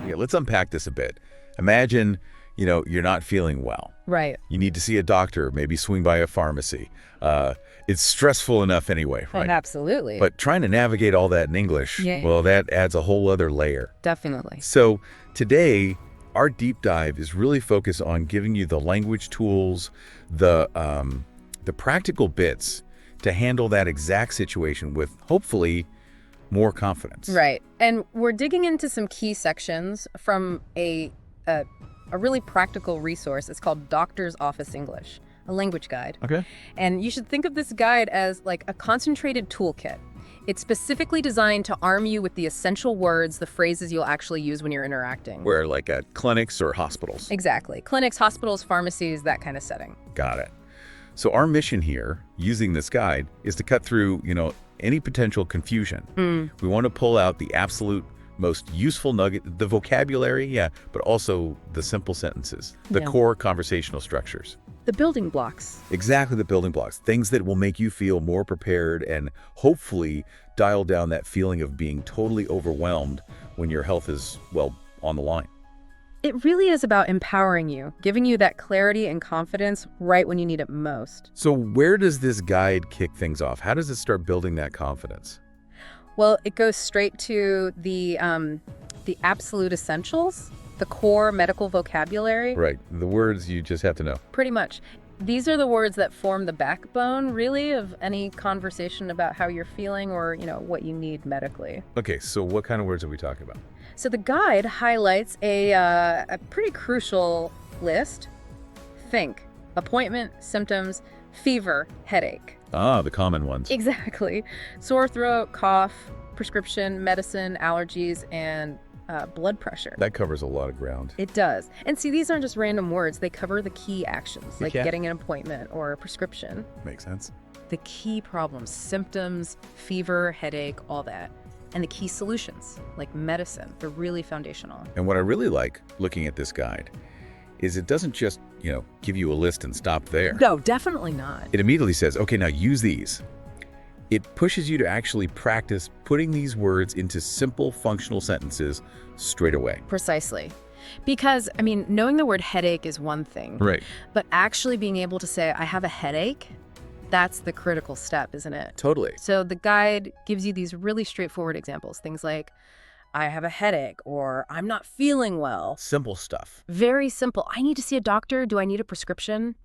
Yeah, let's unpack this a bit. Imagine, you're not feeling well. Right. You need to see a doctor, maybe swing by a pharmacy. It's stressful enough anyway, right? Absolutely. But trying to navigate all that in English, Yeah. well, that adds a whole other layer. Definitely. So today, our deep dive is really focused on giving you the language tools, the practical bits to handle that exact situation with, hopefully, more confidence. Right. And we're digging into some key sections from a really practical resource. It's called Doctor's Office English, a language guide. Okay. And you should think of this guide as like a concentrated toolkit. It's specifically designed to arm you with the essential words, the phrases you'll actually use when you're interacting. Where, like at clinics or hospitals. Exactly. Clinics, hospitals, pharmacies, that kind of setting. Got it. So our mission here, using this guide, is to cut through, any potential confusion. We want to pull out the absolute most useful nugget, the vocabulary, but also the simple sentences, the core conversational structures. The building blocks. Exactly, the building blocks, things that will make you feel more prepared and hopefully dial down that feeling of being totally overwhelmed when your health is, on the line. It really is about empowering you, giving you that clarity and confidence right when you need it most. So where does this guide kick things off? How does it start building that confidence? Well, it goes straight to the absolute essentials, the core medical vocabulary. Right, the words you just have to know. Pretty much. These are the words that form the backbone, really, of any conversation about how you're feeling or, what you need medically. Okay, so what kind of words are we talking about? So the guide highlights a pretty crucial list. Think: appointment, symptoms, fever, headache. Ah, the common ones. Exactly. Sore throat, cough, prescription, medicine, allergies, and blood pressure. That covers a lot of ground. It does. And see, these aren't just random words. They cover the key actions, like getting an appointment or a prescription. Makes sense. The key problems: symptoms, fever, headache, all that. And the key solutions, like medicine, they're really foundational. And what I really like looking at this guide is it doesn't just, give you a list and stop there. No, definitely not. It immediately says, okay, now use these. It pushes you to actually practice putting these words into simple functional sentences straight away. Precisely. Because, knowing the word headache is one thing. Right. But actually being able to say, I have a headache, that's the critical step, isn't it? Totally. So the guide gives you these really straightforward examples. Things like, I have a headache, or I'm not feeling well. Simple stuff. Very simple. I need to see a doctor. Do I need a prescription?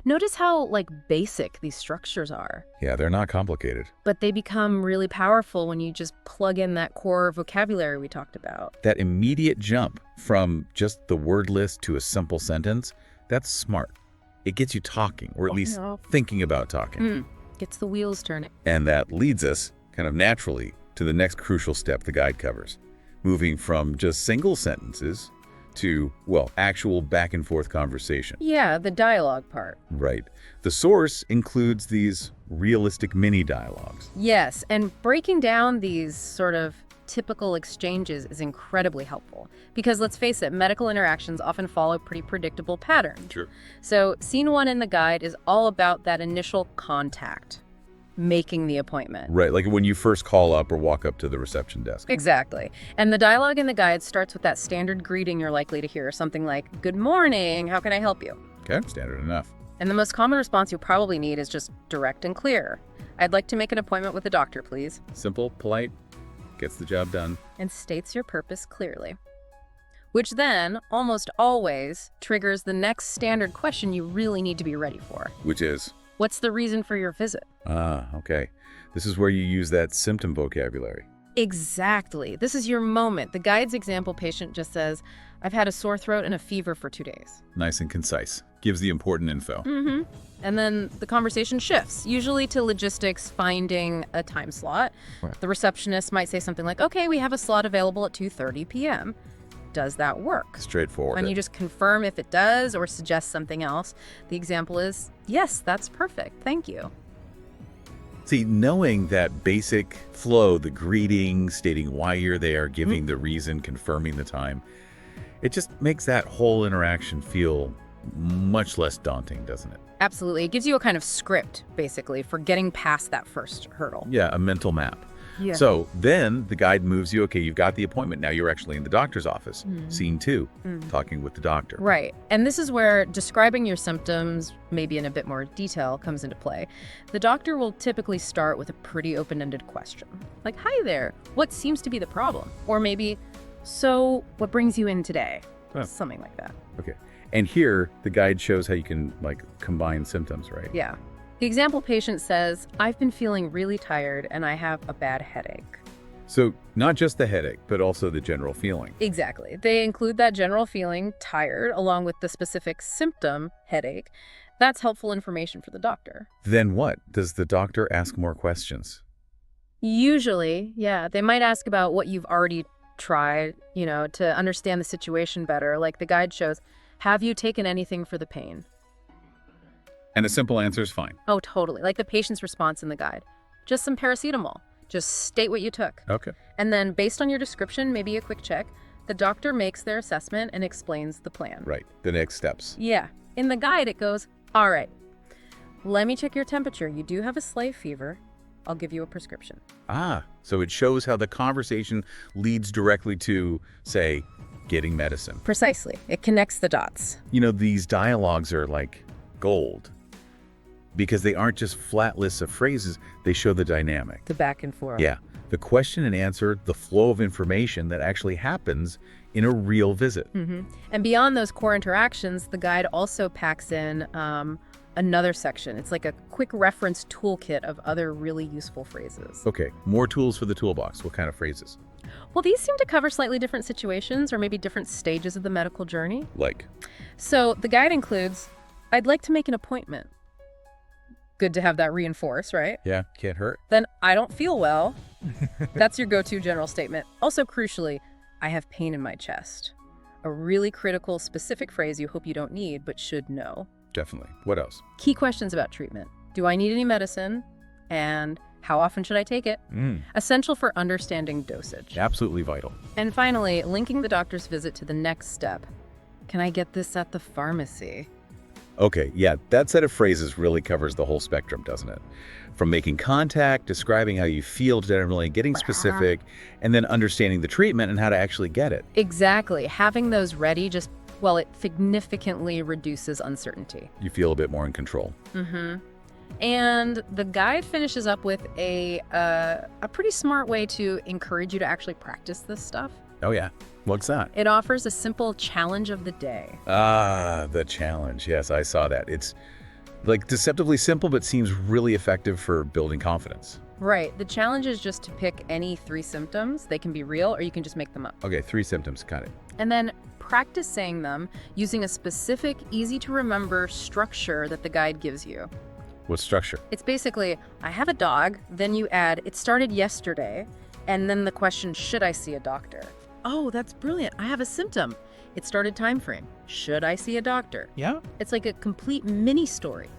Notice how, basic these structures are. Yeah, they're not complicated. But they become really powerful when you just plug in that core vocabulary we talked about. That immediate jump from just the word list to a simple sentence, that's smart. It gets you talking, or at least thinking about talking. Gets the wheels turning. And that leads us, kind of naturally, to the next crucial step the guide covers, moving from just single sentences to, actual back and forth conversation. Yeah, the dialogue part. Right. The source includes these realistic mini dialogues. Yes, and breaking down these sort of typical exchanges is incredibly helpful. Because let's face it, medical interactions often follow pretty predictable patterns. Sure. So scene 1 in the guide is all about that initial contact, making the appointment. Right, like when you first call up or walk up to the reception desk. Exactly. And the dialogue in the guide starts with that standard greeting you're likely to hear, something like, "Good morning, how can I help you?" Okay, standard enough. And the most common response you'll probably need is just direct and clear. "I'd like to make an appointment with a doctor, please." Simple, polite, gets the job done. And states your purpose clearly. Which then, almost always, triggers the next standard question you really need to be ready for. Which is? What's the reason for your visit? Ah, okay. This is where you use that symptom vocabulary. Exactly. This is your moment. The guide's example patient just says, "I've had a sore throat and a fever for 2 days." Nice and concise. Gives the important info. And then the conversation shifts, usually to logistics, finding a time slot. Right. The receptionist might say something like, "Okay, we have a slot available at 2:30 p.m. Does that work?" Straightforward. And you just confirm if it does or suggest something else. The example is, "Yes, that's perfect. Thank you." See, knowing that basic flow, the greeting, stating why you're there, giving the reason, confirming the time, it just makes that whole interaction feel much less daunting, doesn't it? Absolutely. It gives you a kind of script, basically, for getting past that first hurdle. Yeah, a mental map. Yeah. So then the guide moves you, okay, you've got the appointment. Now you're actually in the doctor's office. Scene 2, talking with the doctor. Right. And this is where describing your symptoms, maybe in a bit more detail, comes into play. The doctor will typically start with a pretty open-ended question. Like, hi there, what seems to be the problem? Or maybe, so what brings you in today? Oh. Something like that. Okay. And here, the guide shows how you can, like, combine symptoms, right? Yeah. The example patient says, I've been feeling really tired and I have a bad headache. So not just the headache, but also the general feeling. Exactly. They include that general feeling, tired, along with the specific symptom, headache. That's helpful information for the doctor. Then what? Does the doctor ask more questions? Usually, yeah, they might ask about what you've already tried, to understand the situation better. Like the guide shows, have you taken anything for the pain? And a simple answer is fine. Oh, totally. Like the patient's response in the guide. Just some paracetamol. Just state what you took. Okay. And then based on your description, maybe a quick check, the doctor makes their assessment and explains the plan. Right. The next steps. Yeah. In the guide, it goes, all right, let me check your temperature. You do have a slight fever. I'll give you a prescription. Ah, so it shows how the conversation leads directly to, say, getting medicine. Precisely. It connects the dots. These dialogues are like gold because they aren't just flat lists of phrases. They show the dynamic. The back and forth. Yeah. The question and answer, the flow of information that actually happens in a real visit. And beyond those core interactions, the guide also packs in another section. It's like a quick reference toolkit of other really useful phrases. Okay, more tools for the toolbox. What kind of phrases? Well, these seem to cover slightly different situations or maybe different stages of the medical journey. Like? So the guide includes, I'd like to make an appointment. Good to have that reinforced, right? Yeah, can't hurt. Then I don't feel well. That's your go-to general statement. Also, crucially, I have pain in my chest. A really critical, specific phrase you hope you don't need, but should know. Definitely. What else? Key questions about treatment. Do I need any medicine? And how often should I take it? Essential for understanding dosage. Absolutely vital. And finally, linking the doctor's visit to the next step. Can I get this at the pharmacy? Okay, yeah, that set of phrases really covers the whole spectrum, doesn't it? From making contact, describing how you feel generally, getting specific, and then understanding the treatment and how to actually get it. Exactly. Having those ready it significantly reduces uncertainty. You feel a bit more in control. And the guide finishes up with a pretty smart way to encourage you to actually practice this stuff. Oh, yeah. What's that? It offers a simple challenge of the day. Ah, the challenge. Yes, I saw that. It's like deceptively simple, but seems really effective for building confidence. Right. The challenge is just to pick any 3 symptoms. They can be real or you can just make them up. Okay, 3 symptoms, got it. And then practice saying them using a specific, easy-to-remember structure that the guide gives you. What structure? It's basically, I have a dog, then you add, it started yesterday, and then the question, should I see a doctor? Oh, that's brilliant. I have a symptom. It started time frame. Should I see a doctor? Yeah. It's like a complete mini story.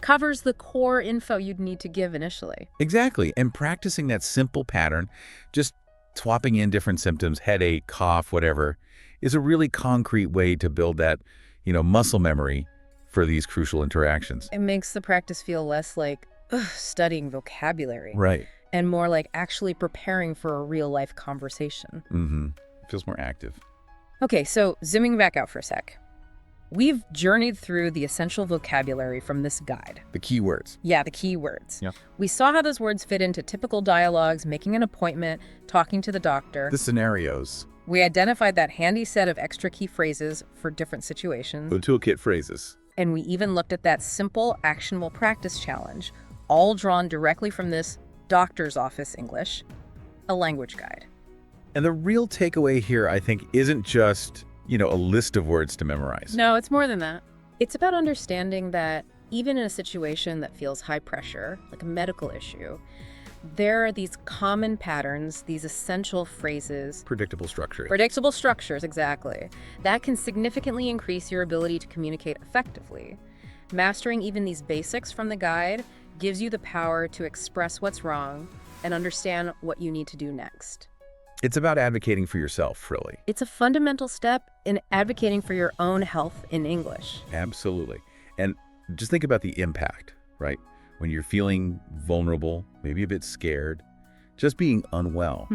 Covers the core info you'd need to give initially. Exactly. And practicing that simple pattern, just swapping in different symptoms, headache, cough, whatever, is a really concrete way to build that, muscle memory for these crucial interactions. It makes the practice feel less like studying vocabulary. Right. And more like actually preparing for a real-life conversation. Feels more active. Okay, so zooming back out for a sec. We've journeyed through the essential vocabulary from this guide. The key words. Yeah, the key words. Yeah. We saw how those words fit into typical dialogues, making an appointment, talking to the doctor. The scenarios. We identified that handy set of extra key phrases for different situations. The toolkit phrases. And we even looked at that simple, actionable practice challenge, all drawn directly from this doctor's office English, a language guide. And the real takeaway here, I think, isn't just, a list of words to memorize. No, it's more than that. It's about understanding that even in a situation that feels high pressure, like a medical issue, there are these common patterns, these essential phrases. Predictable structure. Predictable structures, exactly. That can significantly increase your ability to communicate effectively. Mastering even these basics from the guide gives you the power to express what's wrong and understand what you need to do next. It's about advocating for yourself, really. It's a fundamental step in advocating for your own health in English. Absolutely. And just think about the impact, right? When you're feeling vulnerable, maybe a bit scared, just being unwell.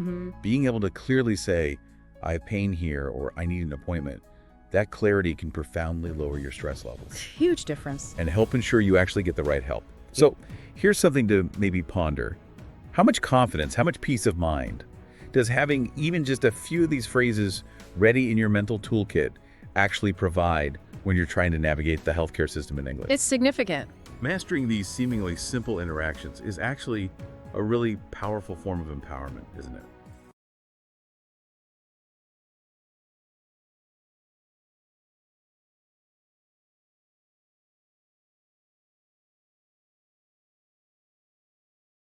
Being able to clearly say, I have pain here or I need an appointment, that clarity can profoundly lower your stress levels Huge difference. and help ensure you actually get the right help. So here's something to maybe ponder. How much confidence, how much peace of mind does having even just a few of these phrases ready in your mental toolkit actually provide when you're trying to navigate the healthcare system in England? It's significant. Mastering these seemingly simple interactions is actually a really powerful form of empowerment, isn't it?